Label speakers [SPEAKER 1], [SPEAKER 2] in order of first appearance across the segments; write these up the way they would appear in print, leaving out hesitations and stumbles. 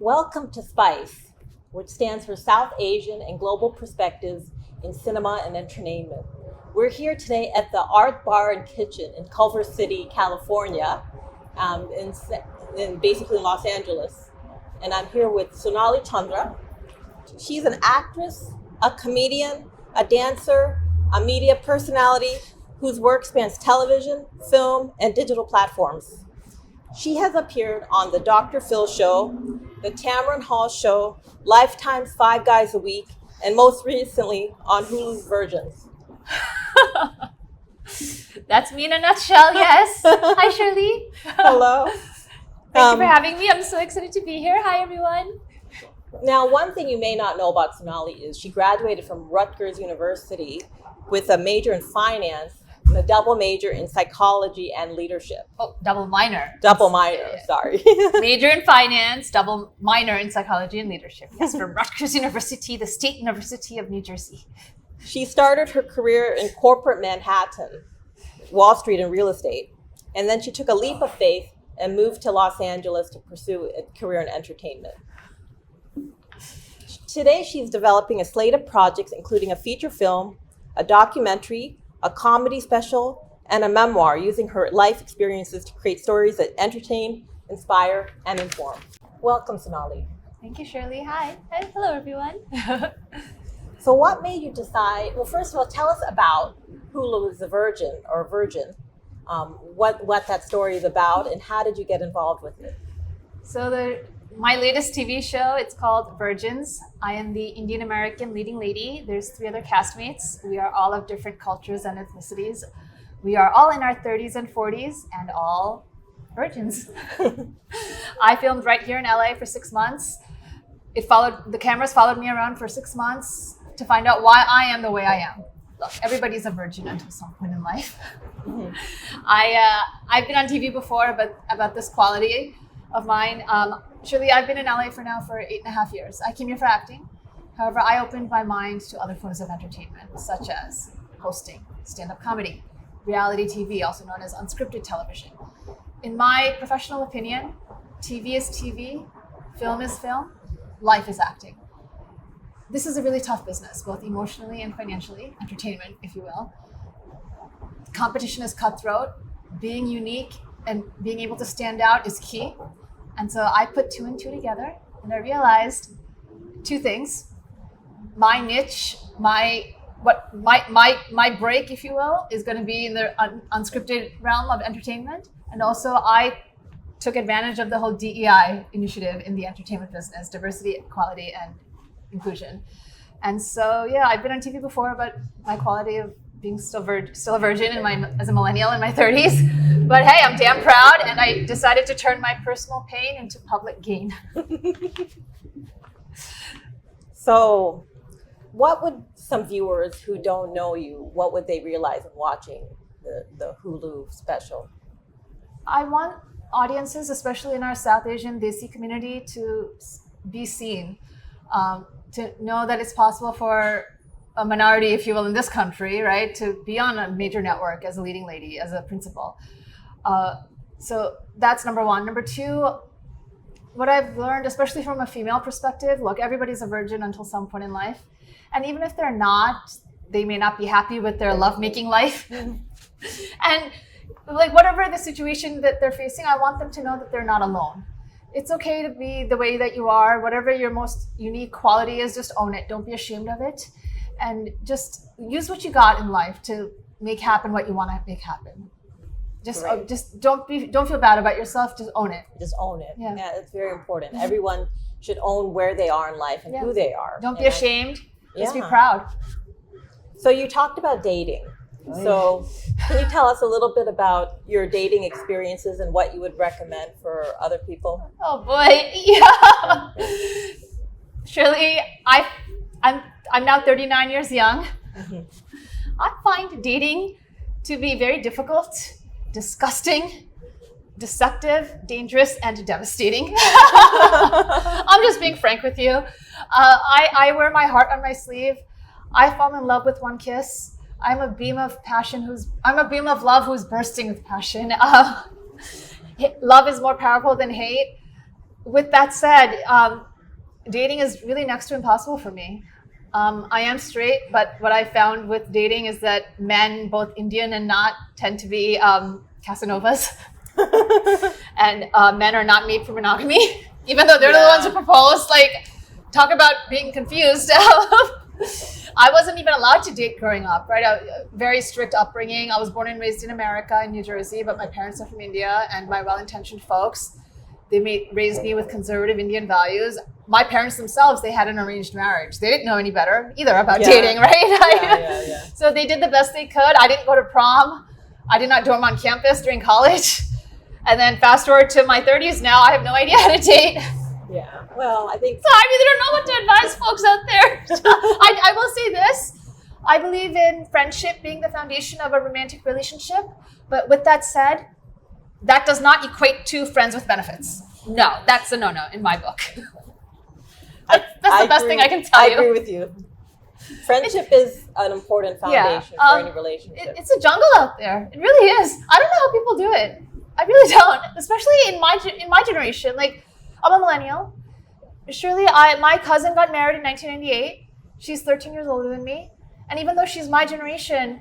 [SPEAKER 1] Welcome to SPICE, which stands for South Asian and Global Perspectives in Cinema and Entertainment. We're here today at the Art Bar and Kitchen in Culver City, California, basically Los Angeles. And I'm here with Sonali Chandra. She's an actress, a comedian, a dancer, a media personality whose work spans television, film, and digital platforms. She has appeared on The Dr. Phil Show, The Tamron Hall Show, Lifetime's 5 Guys a Week, and most recently on Hulu's Virgins.
[SPEAKER 2] That's me in a nutshell, yes. Hi, Shirley.
[SPEAKER 1] Hello.
[SPEAKER 2] Thank you for having me. I'm so excited to be here. Hi, everyone.
[SPEAKER 1] Now, one thing you may not know about Sonali is she graduated from Rutgers University with a major in finance and a double major in psychology and leadership.
[SPEAKER 2] Oh, double minor.
[SPEAKER 1] Double minor, sorry.
[SPEAKER 2] Major in finance, double minor in psychology and leadership. Yes, from Rutgers University, the State University of New Jersey.
[SPEAKER 1] She started her career in corporate Manhattan, Wall Street and real estate. And then she took a leap of faith and moved to Los Angeles to pursue a career in entertainment. Today, she's developing a slate of projects, including a feature film, a documentary, a comedy special, and a memoir, using her life experiences to create stories that entertain, inspire, and inform. Welcome, Sonali.
[SPEAKER 2] Thank you, Shirley. Hi. Hello, everyone.
[SPEAKER 1] So what made you decide, well, first of all, tell us about Hulu is a Virgin, what that story is about, and how did you get involved with it?
[SPEAKER 2] So my latest TV show, it's called Virgins. I am the Indian American leading lady. There's 3 other castmates. We are all of different cultures and ethnicities. We are all in our 30s and 40s and all virgins. I filmed right here in LA for 6 months. The cameras followed me around for 6 months to find out why I am the way I am. Look, everybody's a virgin until some point in life. Mm-hmm. I've been on TV before about this quality of mine. Shirley, I've been in LA for 8.5 years. I came here for acting. However, I opened my mind to other forms of entertainment, such as hosting, stand-up comedy, reality TV, also known as unscripted television. In my professional opinion, TV is TV, film is film, life is acting. This is a really tough business, both emotionally and financially, entertainment, if you will. Competition is cutthroat. Being unique and being able to stand out is key. And so I put 2 and 2 together, and I realized 2 things. My niche, my break, if you will, is going to be in the unscripted realm of entertainment. And also I took advantage of the whole DEI initiative in the entertainment business, diversity, equality, and inclusion. And so, yeah, I've been on TV before, but my quality of being still a virgin as a millennial in my 30s. But hey, I'm damn proud, and I decided to turn my personal pain into public gain.
[SPEAKER 1] So what would some viewers who don't know you, what would they realize in watching the Hulu special?
[SPEAKER 2] I want audiences, especially in our South Asian Desi community, to be seen, to know that it's possible for a minority, if you will, in this country, right, to be on a major network as a leading lady, as a principal. So that's number 1. Number 2, what I've learned, especially from a female perspective, look, everybody's a virgin until some point in life. And even if they're not, they may not be happy with their lovemaking life. And like whatever the situation that they're facing, I want them to know that they're not alone. It's okay to be the way that you are. Whatever your most unique quality is, just own it. Don't be ashamed of it. And just use what you got in life to make happen what you want to make happen. Just don't feel bad about yourself. Just own it.
[SPEAKER 1] Just own it. Yeah, it's very important. Mm-hmm. Everyone should own where they are in life and who they are.
[SPEAKER 2] Don't be ashamed. Just be proud.
[SPEAKER 1] So you talked about dating. So can you tell us a little bit about your dating experiences and what you would recommend for other people?
[SPEAKER 2] Oh boy, yeah. Shirley, I'm now 39 years young. Mm-hmm. I find dating to be very difficult, disgusting, deceptive, dangerous, and devastating. I'm just being frank with you. I wear my heart on my sleeve. I fall in love with one kiss. I'm a beam of love who's bursting with passion. Love is more powerful than hate. with that said, dating is really next to impossible for me. I am straight, but what I found with dating is that men, both Indian and not, tend to be Casanovas. And men are not made for monogamy, even though they're the ones who propose. Like, talk about being confused. I wasn't even allowed to date growing up, right? A very strict upbringing. I was born and raised in America, in New Jersey, but my parents are from India, and my well-intentioned folks, they raised me with conservative Indian values. My parents themselves, they had an arranged marriage. They didn't know any better either about dating, right? So they did the best they could. I didn't go to prom. I did not dorm on campus during college. And then fast forward to my 30s now, I have no idea how to date.
[SPEAKER 1] Yeah, well, I think...
[SPEAKER 2] So I really don't know what to advise folks out there. I will say this. I believe in friendship being the foundation of a romantic relationship. But with that said, that does not equate to friends with benefits. No, that's a no-no in my book. That's the best thing I can tell you.
[SPEAKER 1] I agree with you. Friendship is an important foundation for any relationship.
[SPEAKER 2] It's a jungle out there. It really is. I don't know how people do it. I really don't, especially in my generation. Like, I'm a millennial. Shirley, my cousin got married in 1998. She's 13 years older than me. And even though she's my generation,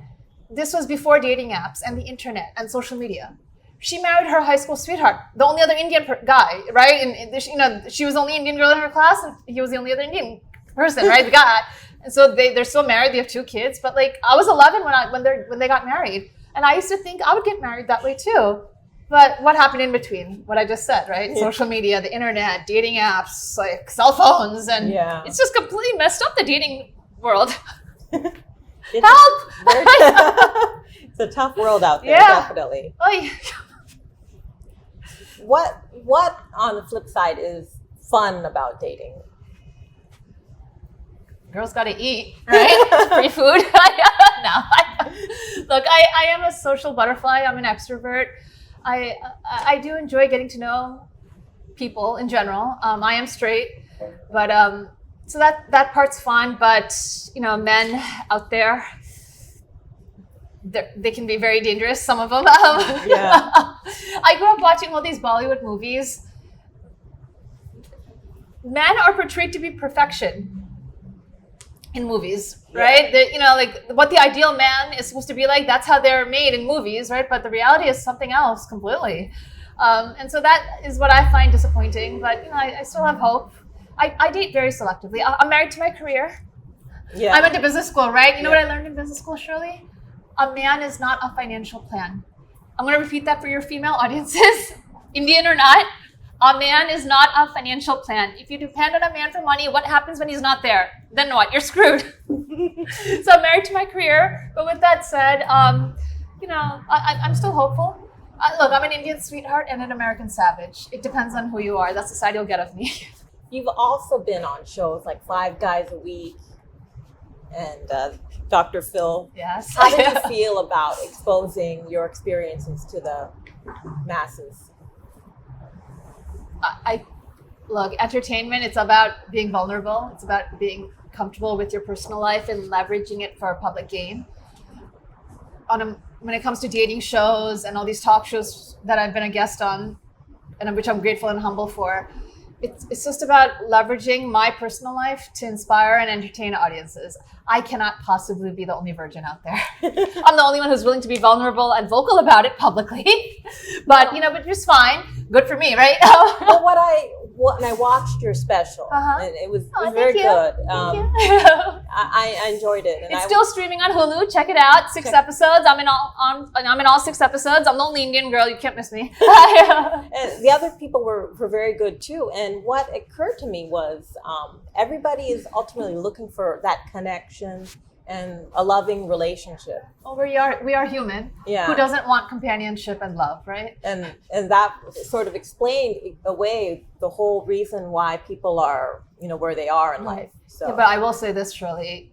[SPEAKER 2] this was before dating apps and the internet and social media. She married her high school sweetheart, the only other Indian guy, right? And she was the only Indian girl in her class, and he was the only other Indian person, right? The guy. And so they're still married. They have 2 kids. But like, I was 11 when they got married, and I used to think I would get married that way too. But what happened in between? What I just said, right? Yeah. Social media, the internet, dating apps, like cell phones, and it's just completely messed up the dating world. Help!
[SPEAKER 1] It's a tough world out there, definitely.
[SPEAKER 2] Oh, yeah.
[SPEAKER 1] What on the flip side is fun about dating?
[SPEAKER 2] Girls got to eat, right? Free food. Look, I am a social butterfly. I'm an extrovert. I do enjoy getting to know people in general. I am straight, but so that part's fun. But men out there, they can be very dangerous. Some of them. I grew up watching all these Bollywood movies. Men are portrayed to be perfection in movies, right? Like what the ideal man is supposed to be like, that's how they're made in movies, right? But the reality is something else completely. And so that is what I find disappointing, but I still have hope. I date very selectively. I'm married to my career. I went to business school, right? You know what I learned in business school, Shirley? A man is not a financial plan. I'm going to repeat that for your female audiences, Indian or not. A man is not a financial plan. If you depend on a man for money, what happens when he's not there? Then what? You're screwed. So I'm married to my career. But with that said, I'm still hopeful. Look, I'm an Indian sweetheart and an American savage. It depends on who you are. That's the side you'll get of me.
[SPEAKER 1] You've also been on shows like 5 Guys a Week and Dr. Phil.
[SPEAKER 2] Yes.
[SPEAKER 1] How did you feel about exposing your experiences to the masses?
[SPEAKER 2] Look, entertainment, it's about being vulnerable. It's about being comfortable with your personal life and leveraging it for public gain. When it comes to dating shows and all these talk shows that I've been a guest on, and which I'm grateful and humble for, it's just about leveraging my personal life to inspire and entertain audiences. I cannot possibly be the only virgin out there. I'm the only one who's willing to be vulnerable and vocal about it publicly. But but it's fine. Good for me, right?
[SPEAKER 1] Well, when I watched your special, and it was very good.
[SPEAKER 2] Thank you.
[SPEAKER 1] I enjoyed it. And
[SPEAKER 2] it's still streaming on Hulu. Check it out. 6 episodes. I'm in all 6 episodes. I'm the only Indian girl. You can't miss me.
[SPEAKER 1] And the other people were very good too. And what occurred to me was everybody is ultimately looking for that connection and a loving relationship.
[SPEAKER 2] Well, we are human.
[SPEAKER 1] Yeah.
[SPEAKER 2] Who doesn't want companionship and love, right?
[SPEAKER 1] And that sort of explained away the whole reason why people are where they are in life. So,
[SPEAKER 2] but I will say this, Shirley.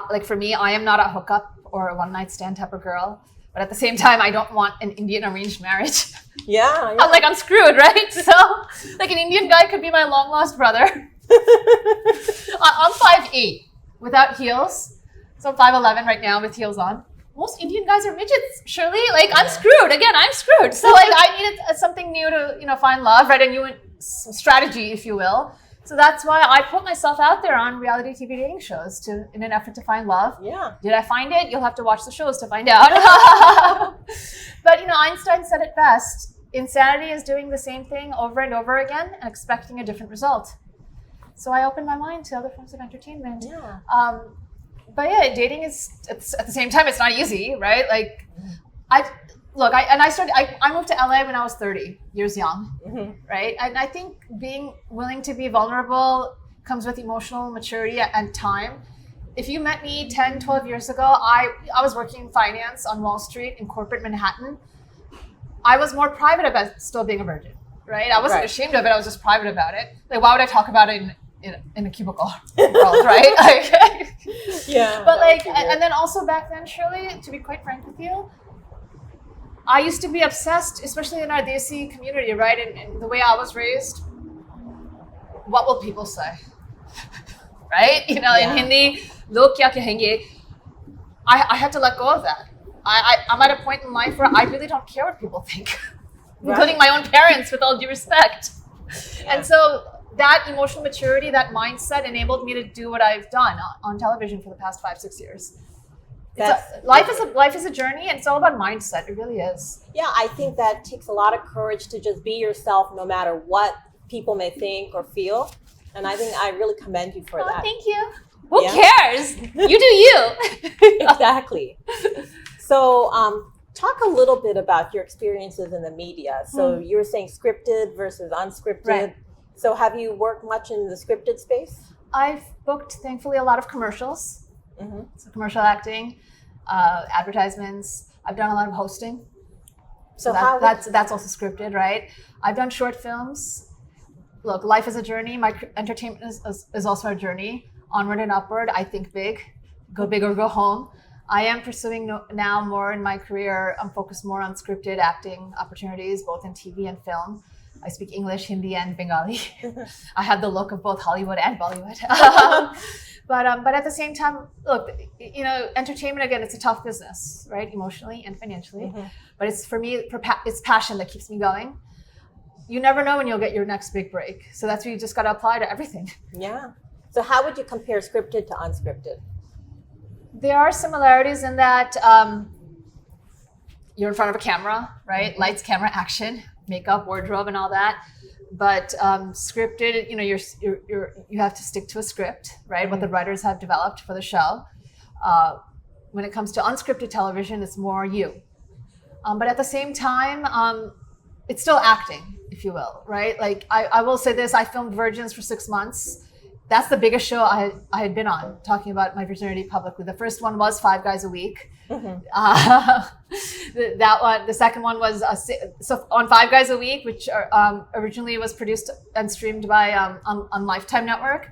[SPEAKER 2] Like for me, I am not a hookup or a one-night stand type of girl. But at the same time, I don't want an Indian arranged marriage.
[SPEAKER 1] Yeah.
[SPEAKER 2] I'm screwed, right? So, like an Indian guy could be my long-lost brother. I'm 5'8" without heels. So I'm 5'11" right now with heels on. Most Indian guys are midgets, Shirley. Like I'm screwed. Again, I'm screwed. So like I needed something new to find love, right? And strategy, if you will. So that's why I put myself out there on reality TV dating shows in an effort to find love.
[SPEAKER 1] Yeah.
[SPEAKER 2] Did I find it? You'll have to watch the shows to find out. But Einstein said it best. Insanity is doing the same thing over and over again and expecting a different result. So I opened my mind to other forms of entertainment.
[SPEAKER 1] Yeah.
[SPEAKER 2] But yeah, dating is at the same time, it's not easy, right? Like, I moved to LA when I was 30 years young, right? And I think being willing to be vulnerable comes with emotional maturity and time. If you met me 10, 12 years ago, I was working in finance on Wall Street in corporate Manhattan. I was more private about still being a virgin, right? I wasn't ashamed of it. I was just private about it. Like, why would I talk about it in a cubicle world, right? Like,
[SPEAKER 1] yeah.
[SPEAKER 2] But like, and then also back then, Shirley, to be quite frank with you, I used to be obsessed, especially in our Desi community, right? And the way I was raised, what will people say? Right? In Hindi, log kya kahenge? I had to let go of that. I'm at a point in life where I really don't care what people think, including my own parents, with all due respect. Yeah. And so that emotional maturity, that mindset enabled me to do what I've done on television for the past 5-6 years. Life is a journey, and it's all about mindset. It really is.
[SPEAKER 1] Yeah, I think that takes a lot of courage to just be yourself no matter what people may think or feel. And I think I really commend you for that.
[SPEAKER 2] Thank you. Who cares? You do you.
[SPEAKER 1] Exactly. So talk a little bit about your experiences in the media. So you were saying scripted versus unscripted. Right. So have you worked much in the scripted space?
[SPEAKER 2] I've booked, thankfully, a lot of commercials. So commercial acting, advertisements. I've done a lot of hosting. So that's also scripted, right? I've done short films. Look, life is a journey. My entertainment is also a journey. Onward and upward. I think big. Go big or go home. I am pursuing now more in my career. I'm focused more on scripted acting opportunities, both in TV and film. I speak English, Hindi, and Bengali. I have the look of both Hollywood and Bollywood. But at the same time, look, entertainment, again, it's a tough business, right? Emotionally and financially. But it's, for me, it's passion that keeps me going. You never know when you'll get your next big break. So that's what you just got to apply to everything.
[SPEAKER 1] Yeah. So how would you compare scripted to unscripted?
[SPEAKER 2] There are similarities in that you're in front of a camera, right? Lights, camera, action, makeup, wardrobe, and all that. But scripted, you have to stick to a script, right? What the writers have developed for the show. When it comes to unscripted television, it's more you. But at the same time, it's still acting, if you will, right? Like I will say this: I filmed Virgins for 6 months. That's the biggest show I had been on, talking about my virginity publicly. The first one was 5 Guys a Week. That one, the second one was so on 5 Guys a Week, which originally was produced and streamed by on Lifetime Network.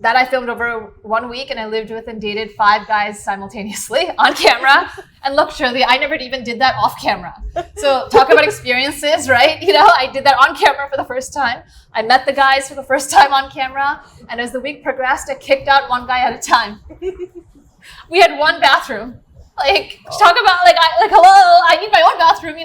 [SPEAKER 2] That I filmed over 1 week, and I lived with and dated 5 guys simultaneously on camera. And look, Shirley, I never even did that off camera. So talk about experiences, right? I did that on camera for the first time. I met the guys for the first time on camera. And as the week progressed, I kicked out one guy at a time. We had one bathroom. Talk about hello, I need my own bathroom,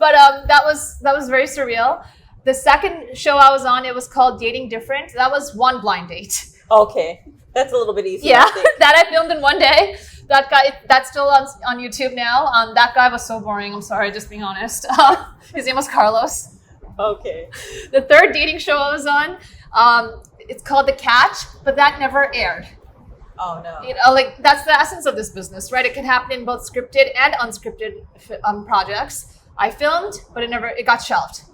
[SPEAKER 2] But that was very surreal. The second show I was on, it was called Dating Different. That was one blind date.
[SPEAKER 1] Okay. That's a little bit easier.
[SPEAKER 2] Yeah, that I filmed in one day. That guy, that's still on YouTube now. That guy was so boring. I'm sorry, just being honest. His name was Carlos.
[SPEAKER 1] Okay.
[SPEAKER 2] The third dating show I was on, it's called The Catch, but that never aired.
[SPEAKER 1] Oh, no.
[SPEAKER 2] That's the essence of this business, right? It can happen in both scripted and unscripted projects. I filmed, but it got shelved.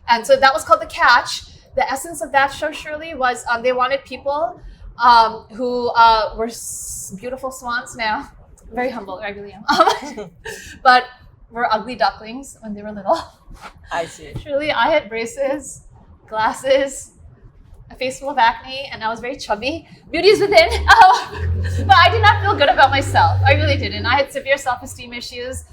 [SPEAKER 2] And so that was called The Catch. The essence of that show, Shirley, was they wanted people who were beautiful swans now. Very humble, I really am. But were ugly ducklings when they were little.
[SPEAKER 1] I see.
[SPEAKER 2] Shirley, I had braces, glasses, a face full of acne, and I was very chubby. Beauty is within. But I did not feel good about myself. I really didn't. I had severe self-esteem issues.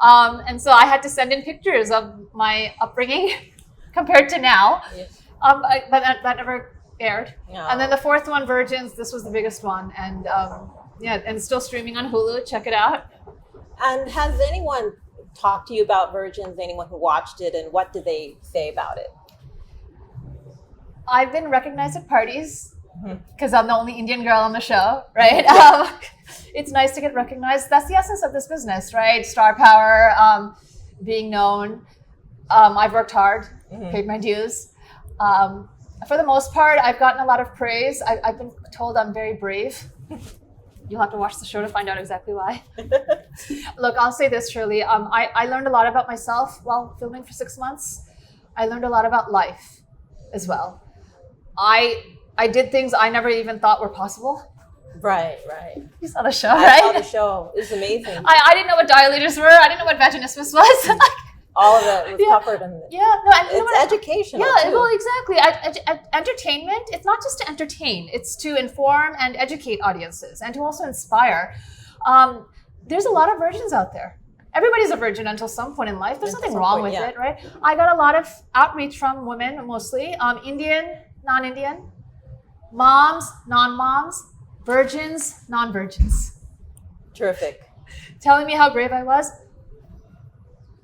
[SPEAKER 2] And so I had to send in pictures of my upbringing compared to now. Yes. But that never aired. No. And then the fourth one, Virgins, this was the biggest one. And and it's still streaming on Hulu. Check it out.
[SPEAKER 1] And has anyone talk to you about Virgins, anyone who watched it, and what did they say about it?
[SPEAKER 2] I've been recognized at parties because I'm the only Indian girl on the show, right? It's nice to get recognized. That's the essence of this business, right? Star power, being known. I've worked hard, paid my dues. For the most part, I've gotten a lot of praise. I've been told I'm very brave. You'll have to watch the show to find out exactly why. Look, I'll say this, Shirley. I learned a lot about myself while filming for 6 months. I learned a lot about life as well. I did things I never even thought were possible.
[SPEAKER 1] Right.
[SPEAKER 2] You saw the show,
[SPEAKER 1] I
[SPEAKER 2] right?
[SPEAKER 1] saw the show. It was amazing.
[SPEAKER 2] I didn't know what dilators were. I didn't know what vaginismus was.
[SPEAKER 1] All of it was covered in it.
[SPEAKER 2] It's
[SPEAKER 1] educational.
[SPEAKER 2] Yeah,
[SPEAKER 1] too.
[SPEAKER 2] well, exactly. Entertainment, it's not just to entertain. It's to inform and educate audiences and to also inspire. There's a lot of virgins out there. Everybody's a virgin until some point in life. There's nothing wrong with it, right? I got a lot of outreach from women, mostly. Indian, non-Indian. Moms, non-moms. Virgins, non-virgins.
[SPEAKER 1] Terrific.
[SPEAKER 2] Telling me how brave I was.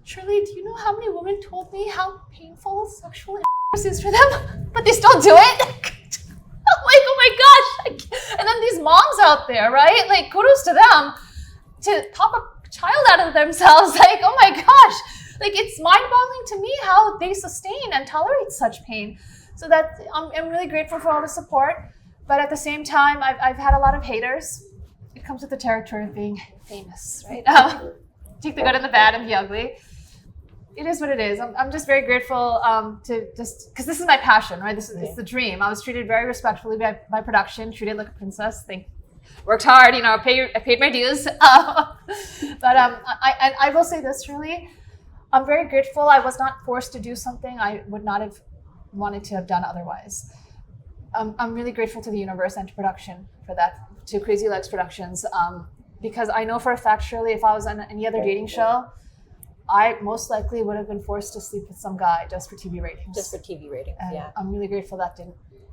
[SPEAKER 2] Shirley, do you know how many women told me how painful sexual intercourse is for them? But they still do it? I'm like, oh my gosh. And then these moms out there, right? Like, kudos to them to pop a child out of themselves. Like, oh my gosh. Like, it's mind-boggling to me how they sustain and tolerate such pain. So that I'm really grateful for all the support. But at the same time, I've had a lot of haters. It comes with the territory of being famous, right? Take the good and the bad and the ugly. It is what it is. I'm just very grateful to just, because this is my passion, right? It's the dream. I was treated very respectfully by production, treated like a princess. Worked hard, I paid my dues. But I will say this, Shirley, I'm very grateful. I was not forced to do something I would not have wanted to have done otherwise. I'm really grateful to the universe and to production for that, to Crazy Legs Productions, because I know for a fact, Shirley, if I was on any other dating show, I most likely would have been forced to sleep with some guy just for TV ratings.
[SPEAKER 1] Just for TV ratings,
[SPEAKER 2] and
[SPEAKER 1] yeah.
[SPEAKER 2] I'm really grateful that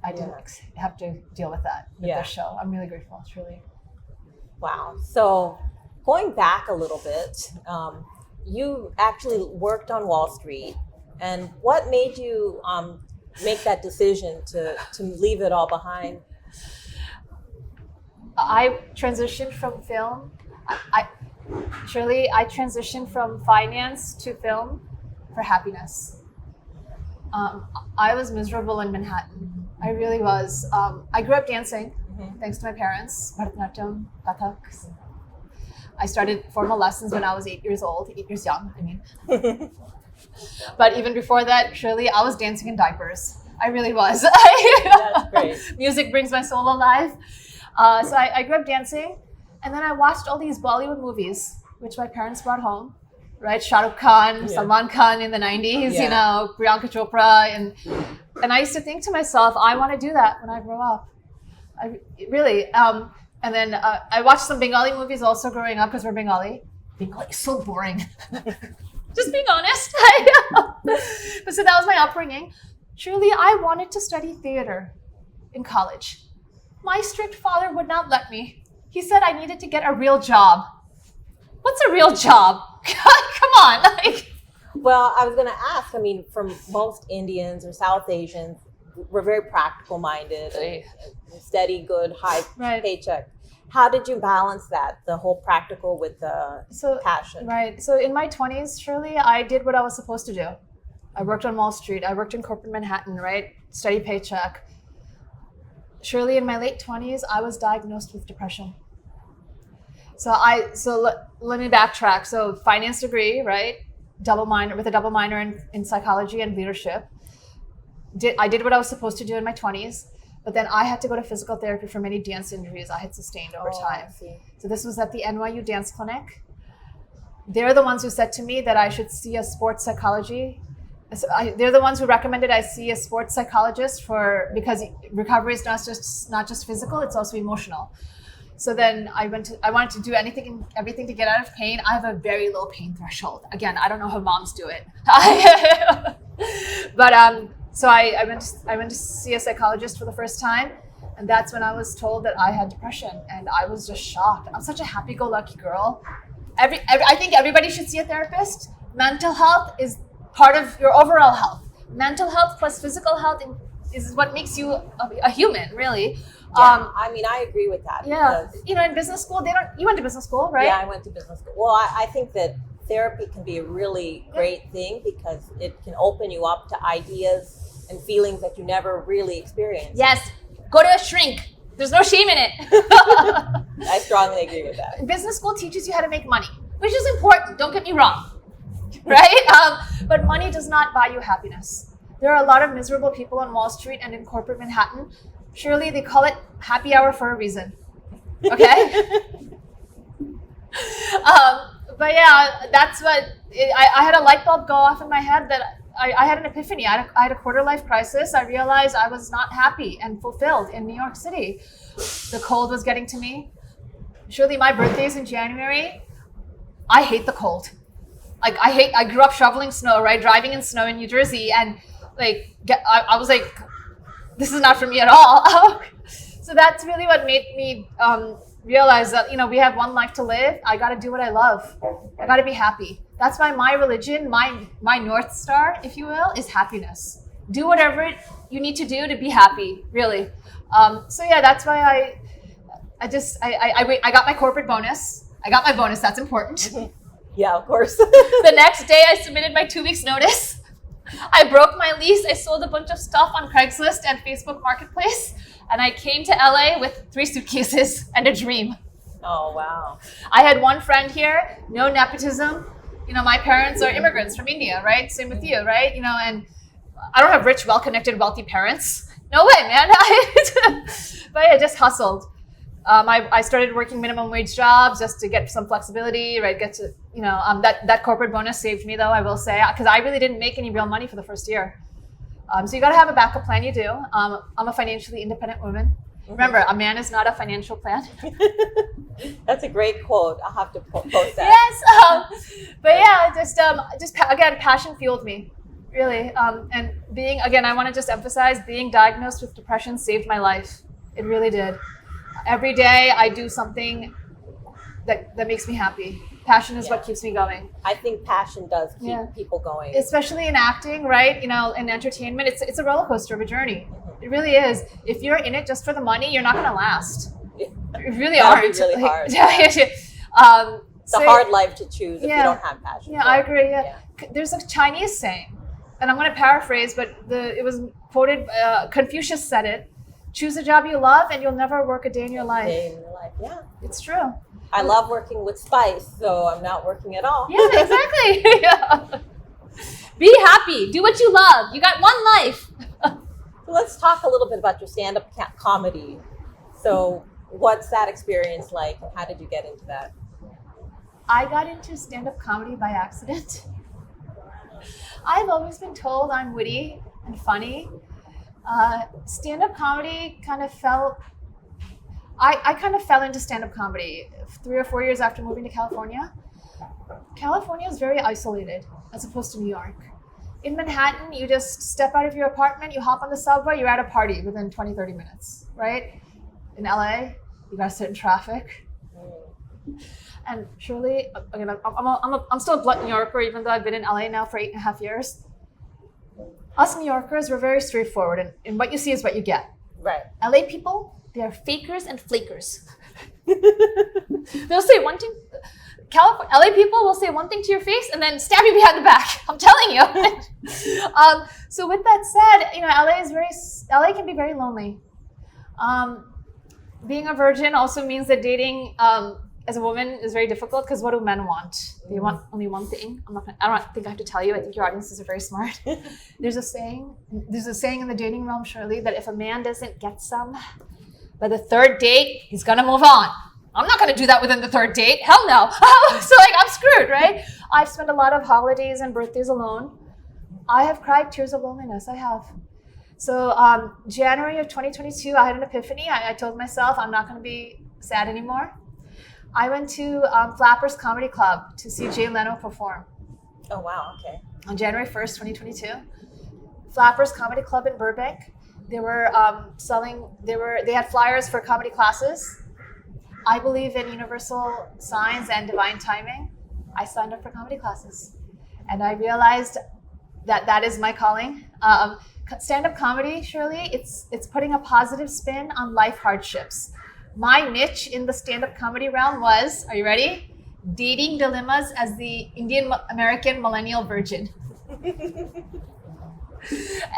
[SPEAKER 2] I didn't have to deal with that with this show. I'm really grateful, truly.
[SPEAKER 1] Wow. So going back a little bit, you actually worked on Wall Street, and what made you make that decision to leave it all behind?
[SPEAKER 2] I transitioned from film. I transitioned from finance to film for happiness. I was miserable in Manhattan. I really was. I grew up dancing, thanks to my parents, Bharatanatyam, Kathak. I started formal lessons when I was 8 years old, 8 years young, I mean. But even before that, Shirley, I was dancing in diapers. I really was.
[SPEAKER 1] That's great.
[SPEAKER 2] Music brings my soul alive. So I grew up dancing, and then I watched all these Bollywood movies, which my parents brought home, right? Shah Rukh Khan, Salman Khan in the 90s, Priyanka Chopra. And I used to think to myself, I want to do that when I grow up. And then I watched some Bengali movies also growing up because we're Bengali. Bengali is so boring. Just being honest. But so that was my upbringing. Truly, I wanted to study theater in college. My strict father would not let me. He said I needed to get a real job. What's a real job? Come on.
[SPEAKER 1] Well, I was going to ask, from most Indians or South Asians, we're very practical minded, steady, good, high paycheck. How did you balance that, the whole practical with the passion?
[SPEAKER 2] Right. So in my 20s, Shirley, I did what I was supposed to do. I worked on Wall Street. I worked in corporate Manhattan, right? Steady paycheck. Shirley, in my late 20s, I was diagnosed with depression. So let me backtrack. So finance degree, right? With a double minor in psychology and leadership. I did what I was supposed to do in my 20s, but then I had to go to physical therapy for many dance injuries I had sustained over time. So this was at the NYU Dance Clinic. They're the ones who said to me that I should see a sports psychology. They're the ones who recommended I see a sports psychologist because recovery is not just physical, it's also emotional. So then I wanted to do everything to get out of pain. I have a very low pain threshold. Again, I don't know how moms do it. But so I went to see a psychologist for the first time, and that's when I was told that I had depression, and I was just shocked. I'm such a happy-go-lucky girl. I think everybody should see a therapist. Mental health is part of your overall health. Mental health plus physical health is what makes you a human, really.
[SPEAKER 1] Yeah, I mean, I agree with that.
[SPEAKER 2] Yeah,
[SPEAKER 1] Because,
[SPEAKER 2] in business school, you went to business school, right?
[SPEAKER 1] yeah, I went to business school. Well, I think that therapy can be a really great thing because it can open you up to ideas and feelings that you never really experienced.
[SPEAKER 2] Yes, go to a shrink. There's no shame in it.
[SPEAKER 1] I strongly agree with that.
[SPEAKER 2] Business school teaches you how to make money, which is important. Don't get me wrong, right? But money does not buy you happiness. There are a lot of miserable people on Wall Street and in corporate Manhattan. Surely they call it happy hour for a reason. Okay? But yeah, that's what I had a light bulb go off in my head that I had an epiphany. I had a quarter life crisis. I realized I was not happy and fulfilled in New York City. The cold was getting to me. Surely my birthday is in January. I hate the cold. Like I grew up shoveling snow, right? Driving in snow in New Jersey, and I was like, this is not for me at all. So that's really what made me realize that, we have one life to live. I got to do what I love. I got to be happy. That's why my religion, my North Star, if you will, is happiness. Do whatever you need to do to be happy, really. So yeah, that's why I got my corporate bonus. I got my bonus. That's important.
[SPEAKER 1] Yeah, of course.
[SPEAKER 2] The next day I submitted my 2 weeks notice. I broke my lease. I sold a bunch of stuff on Craigslist and Facebook Marketplace. And I came to LA with 3 suitcases and a dream.
[SPEAKER 1] Oh, wow.
[SPEAKER 2] I had one friend here, no nepotism. My parents are immigrants from India, right? Same with you, right? And I don't have rich, well-connected, wealthy parents. No way, man. But I just hustled. I started working minimum wage jobs just to get some flexibility, right? That corporate bonus saved me, though, I will say, because I really didn't make any real money for the first year. So you got to have a backup plan. You do. I'm a financially independent woman. Remember, a man is not a financial plan.
[SPEAKER 1] That's a great quote. I'll have to post that.
[SPEAKER 2] Yes. But yeah, just again, passion fueled me, really. And I want to just emphasize, being diagnosed with depression saved my life. It really did. Every day I do something that makes me happy. Passion is what keeps me going.
[SPEAKER 1] I think passion does keep people going.
[SPEAKER 2] Especially in acting, right? In entertainment, it's a roller coaster of a journey. It really is. If you're in it just for the money, you're not going to last. You really aren't.
[SPEAKER 1] It's really hard.
[SPEAKER 2] It's
[SPEAKER 1] a hard life to choose if you don't have passion.
[SPEAKER 2] Yeah, I agree. Yeah. There's a Chinese saying, and I'm going to paraphrase, but it was quoted, Confucius said it, choose a job you love and you'll never work a day in your life.
[SPEAKER 1] Yeah.
[SPEAKER 2] It's true.
[SPEAKER 1] I love working with spice, so I'm not working at all.
[SPEAKER 2] Yeah, exactly. Yeah. Be happy. Do what you love. You got one life.
[SPEAKER 1] Let's talk a little bit about your stand-up comedy. So what's that experience like, and how did you get into that?
[SPEAKER 2] I got into stand-up comedy by accident. I've always been told I'm witty and funny. Stand-up comedy kind of I kind of fell into stand-up comedy 3 or 4 years after moving to California. California is very isolated as opposed to New York. In Manhattan, you just step out of your apartment, you hop on the subway, you're at a party within 20, 30 minutes, right? In LA, you gotta sit in traffic. And surely, again, I'm still a blunt New Yorker, even though I've been in LA now for 8.5 years. Us New Yorkers, we're very straightforward, and what you see is what you get.
[SPEAKER 1] Right.
[SPEAKER 2] LA people, they are fakers and flakers. They'll say one thing. LA people will say one thing to your face and then stab you behind the back. I'm telling you. So with that said, LA can be very lonely. Being a virgin also means that dating as a woman is very difficult, because what do men want? They want only one thing. I don't think I have to tell you. I think your audiences are very smart. There's a saying in the dating realm, Shirley, that if a man doesn't get some by the 3rd date, he's gonna move on. I'm not gonna do that within the 3rd date. Hell no. So I'm screwed, right? I've spent a lot of holidays and birthdays alone. I have cried tears of loneliness. I have. So January of 2022, I had an epiphany. I told myself I'm not gonna be sad anymore. I went to Flappers Comedy Club to see Jay Leno perform.
[SPEAKER 1] Oh, wow, okay.
[SPEAKER 2] On January 1st, 2022. Flappers Comedy Club in Burbank. They were they had flyers for comedy classes. I believe in universal signs and divine timing. I signed up for comedy classes, and I realized that that is my calling. Stand-up comedy, Shirley, it's putting a positive spin on life hardships. My niche in the stand-up comedy realm was, are you ready? Dating dilemmas as the Indian American millennial virgin.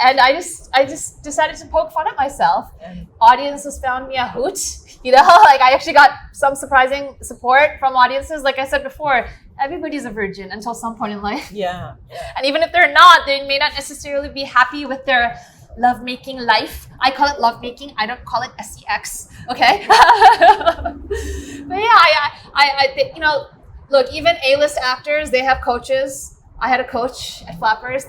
[SPEAKER 2] And I just decided to poke fun at myself. Audiences found me a hoot. You know, like I actually got some surprising support from audiences. Like I said before, everybody's a virgin until some point in life.
[SPEAKER 1] Yeah.
[SPEAKER 2] And even if they're not, they may not necessarily be happy with their lovemaking life. I call it lovemaking. I don't call it sex. Okay. But yeah, I think, you know, look, even A-list actors, they have coaches. I had a coach at Flappers.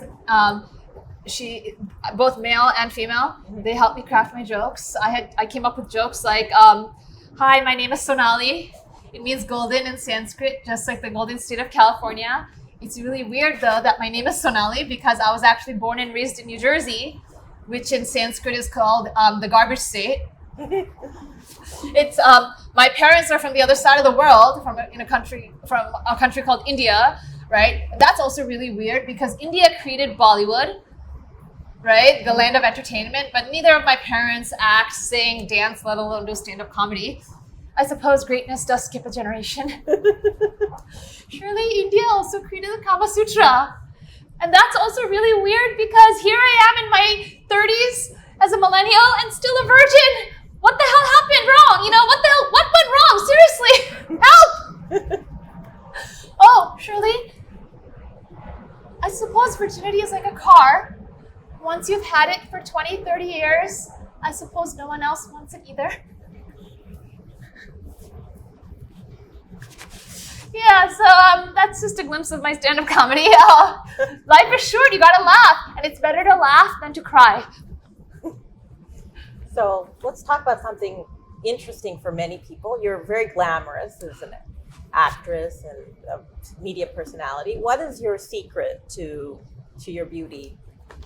[SPEAKER 2] She, both male and female, they helped me craft my jokes. I came up with jokes like, hi, my name is Sonali. It means golden in Sanskrit, just like the golden state of California. It's really weird though that my name is Sonali because I was actually born and raised in New Jersey, which in Sanskrit is called the garbage state. It's my parents are from the other side of the world, from a country called India, right? That's also really weird because India created Bollywood, right? The land of entertainment, but neither of my parents act, sing, dance, let alone do stand-up comedy. I suppose greatness does skip a generation. Surely India also created the Kama Sutra. And that's also really weird because here I am in my 30s as a millennial and still a virgin. What the hell happened wrong? You know, what went wrong? Seriously, help! Oh, Shirley, I suppose virginity is like a car. Once you've had it for 20, 30 years, I suppose no one else wants it either. Yeah, so that's just a glimpse of my stand-up comedy. Life is short, you gotta laugh, and it's better to laugh than to cry.
[SPEAKER 1] So let's talk about something interesting for many people. You're very glamorous as an actress and a media personality. What is your secret to your beauty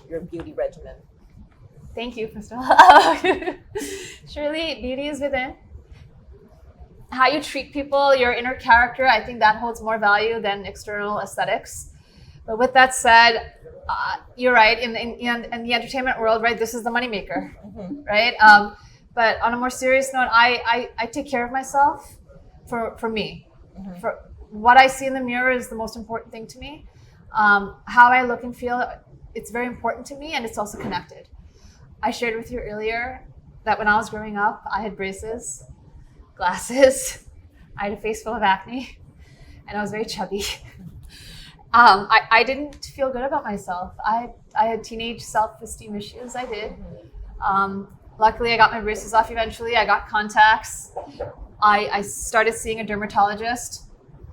[SPEAKER 1] regimen?
[SPEAKER 2] Thank you, first of all. Surely, beauty is within. How you treat people, your inner character, I think that holds more value than external aesthetics. But with that said, you're right. In the entertainment world, right, this is the moneymaker, right? But on a more serious note, I take care of myself for me. For what I see in the mirror is the most important thing to me. How I look and feel, it's very important to me, and it's also connected. I shared with you earlier that when I was growing up, I had braces, glasses, I had a face full of acne, and I was very chubby. I didn't feel good about myself. I had teenage self-esteem issues. I did. Luckily, I got my braces off eventually. I got contacts. I started seeing a dermatologist.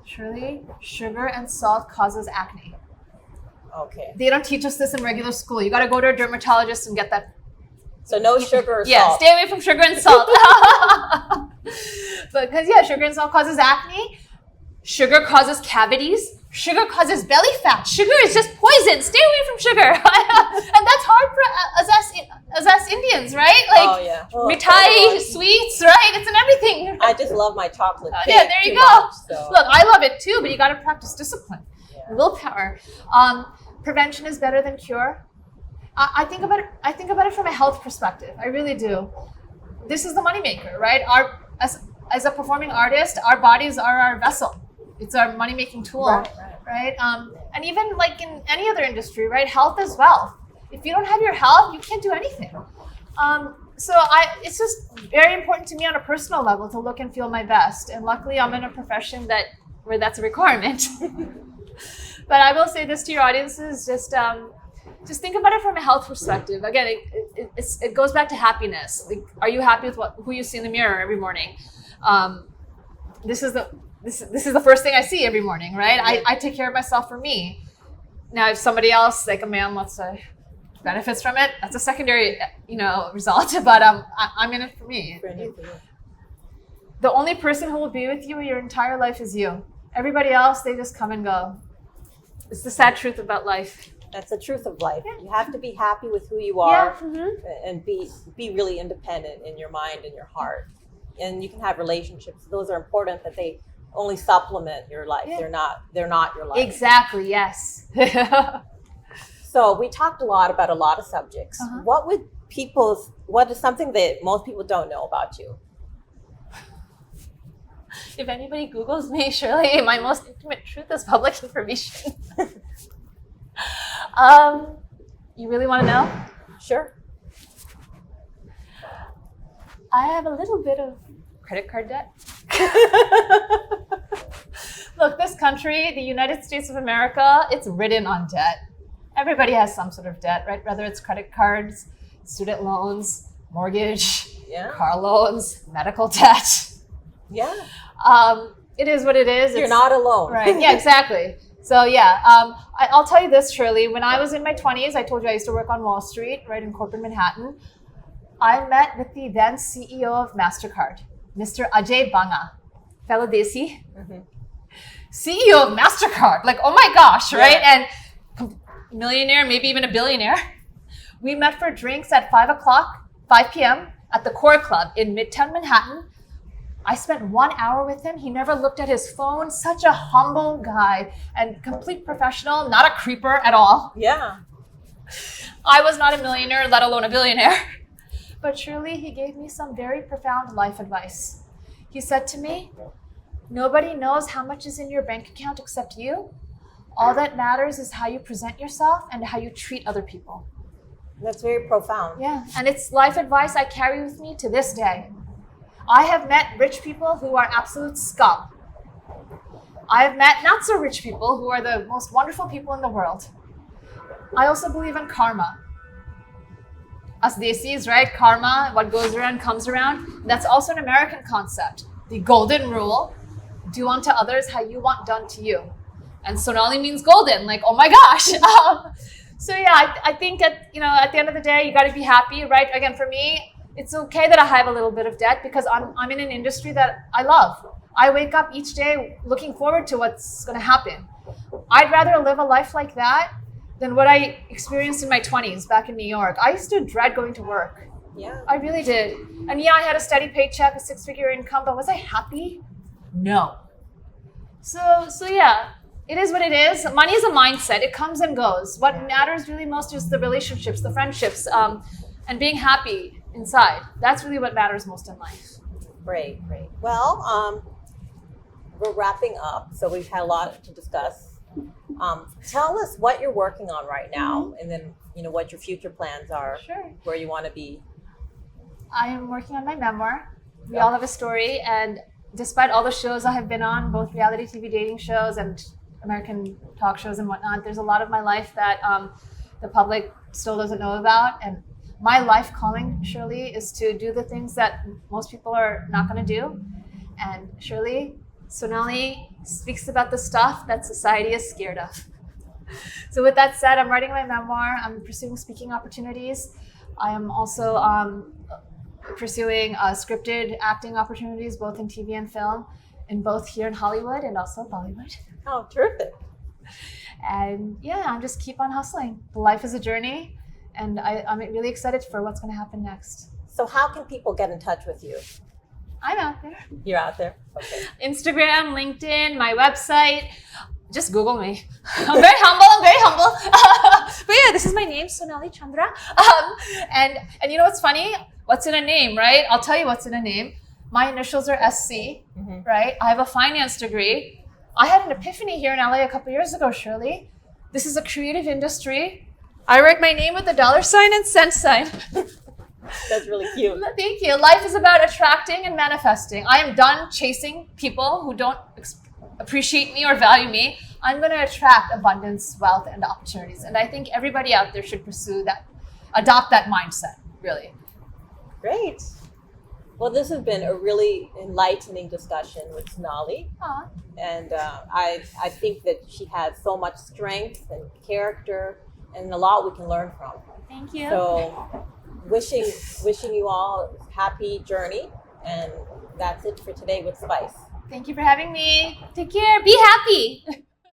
[SPEAKER 2] Surely, sugar and salt causes acne.
[SPEAKER 1] Okay.
[SPEAKER 2] They don't teach us this in regular school. You got to go to a dermatologist and get that.
[SPEAKER 1] So no sugar or salt.
[SPEAKER 2] Yeah, stay away from sugar and salt. Because sugar and salt causes acne. Sugar causes cavities. Sugar causes belly fat. Sugar is just poison. Stay away from sugar. And that's hard for us Indians, right? Like mithai, sweets, right? It's in everything.
[SPEAKER 1] I just love my chocolate cake.
[SPEAKER 2] Yeah, there you go.
[SPEAKER 1] Much, so.
[SPEAKER 2] Look, I love it too, but you got to practice discipline, willpower. Prevention is better than cure. I think about it from a health perspective. I really do. This is the moneymaker, right? As a performing artist, our bodies are our vessel. It's our money-making tool, right? And even like in any other industry, right? Health is wealth. If you don't have your health, you can't do anything. So it's just very important to me on a personal level to look and feel my best. And luckily, I'm in a profession where that's a requirement. But I will say this to your audiences: just think about it from a health perspective. Again, it goes back to happiness. Like, are you happy with who you see in the mirror every morning? This is the first thing I see every morning, right? I take care of myself for me. Now, if somebody else, like a man, let's say, benefits from it, that's a secondary, result. But I'm in it for me. The only person who will be with you your entire life is you. Everybody else, they just come and go. It's the sad truth about life.
[SPEAKER 1] That's the truth of life. Yeah. You have to be happy with who you are and be really independent in your mind and your heart. and you can have relationships. Those are important, that they only supplement your life.
[SPEAKER 2] Yeah.
[SPEAKER 1] They're not your life.
[SPEAKER 2] Exactly, yes.
[SPEAKER 1] So we talked a lot about a lot of subjects. What is something that most people don't know about you?
[SPEAKER 2] If anybody Googles me, Shirley, my most intimate truth is public information. You really want to know?
[SPEAKER 1] Sure.
[SPEAKER 2] I have a little bit of credit card debt. Look, this country, the United States of America, it's ridden on debt. Everybody has some sort of debt, right? Whether it's credit cards, student loans, mortgage, car loans, medical debt.
[SPEAKER 1] Yeah.
[SPEAKER 2] It is what it is.
[SPEAKER 1] You're not alone.
[SPEAKER 2] Right. Yeah, exactly. So yeah, I'll tell you this, Shirley. When I was in my 20s, I told you I used to work on Wall Street, right in corporate Manhattan. I met with the then CEO of MasterCard, Mr. Ajay Banga, fellow Desi.
[SPEAKER 1] Mm-hmm.
[SPEAKER 2] CEO of MasterCard. Like, oh my gosh, right? And millionaire, maybe even a billionaire. We met for drinks at 5 p.m. at the Core Club in Midtown Manhattan. I spent 1 hour with him. He never looked at his phone. Such a humble guy and complete professional, not a creeper at all.
[SPEAKER 1] Yeah.
[SPEAKER 2] I was not a millionaire, let alone a billionaire. But surely he gave me some very profound life advice. He said to me, nobody knows how much is in your bank account except you. All that matters is how you present yourself and how you treat other people.
[SPEAKER 1] That's very profound.
[SPEAKER 2] Yeah, and it's life advice I carry with me to this day. I have met rich people who are absolute scum. I have met not so rich people who are the most wonderful people in the world. I also believe in karma. Us Desis, right? Karma, what goes around comes around. That's also an American concept. The golden rule, do unto others how you want done to you. And Sonali means golden, like, oh my gosh. So yeah, I think at the end of the day, you got to be happy, right? Again, for me, it's okay that I have a little bit of debt because I'm in an industry that I love. I wake up each day looking forward to what's going to happen. I'd rather live a life like that than what I experienced in my 20s back in New York. I used to dread going to work.
[SPEAKER 1] Yeah.
[SPEAKER 2] I really did. And yeah, I had a steady paycheck, a 6-figure income, but was I happy? No. So yeah, it is what it is. Money is a mindset. It comes and goes. What matters really most is the relationships, the friendships, and being happy inside. That's really what matters most in life.
[SPEAKER 1] Great. Well, we're wrapping up, so we've had a lot to discuss. Tell us what you're working on right now, and then what your future plans are.
[SPEAKER 2] Sure.
[SPEAKER 1] Where you want to be.
[SPEAKER 2] I am working on my memoir. We all have a story, and despite all the shows I have been on, both reality TV dating shows and American talk shows and whatnot, there's a lot of my life that the public still doesn't know about. And my life calling, Shirley, is to do the things that most people are not going to do. And Shirley, Sonali speaks about the stuff that society is scared of. So with that said, I'm writing my memoir. I'm pursuing speaking opportunities. I am also pursuing scripted acting opportunities, both in TV and film, in both here in Hollywood and also Bollywood.
[SPEAKER 1] Oh, terrific.
[SPEAKER 2] And yeah, I'm just keep on hustling. Life is a journey, and I'm really excited for what's going to happen next.
[SPEAKER 1] So how can people get in touch with you?
[SPEAKER 2] I'm out there.
[SPEAKER 1] You're out there? Okay.
[SPEAKER 2] Instagram, LinkedIn, my website. Just Google me. I'm very humble. But yeah, this is my name, Sonali Chandra. And you know what's funny? What's in a name, right? I'll tell you what's in a name. My initials are SC, right? I have a finance degree. I had an epiphany here in LA a couple years ago, Shirley. This is a creative industry. I write my name with a $sign and cent sign.
[SPEAKER 1] That's really cute.
[SPEAKER 2] Thank you. Life is about attracting and manifesting. I am done chasing people who don't appreciate me or value me. I'm going to attract abundance, wealth, and opportunities. And I think everybody out there should pursue that, adopt that mindset, really.
[SPEAKER 1] Great. Well, this has been a really enlightening discussion with Sonali.
[SPEAKER 2] Aww.
[SPEAKER 1] And I think that she has so much strength and character and a lot we can learn from.
[SPEAKER 2] Thank you.
[SPEAKER 1] So wishing you all a happy journey. And that's it for today with Spice.
[SPEAKER 2] Thank you for having me. Take care. Be happy.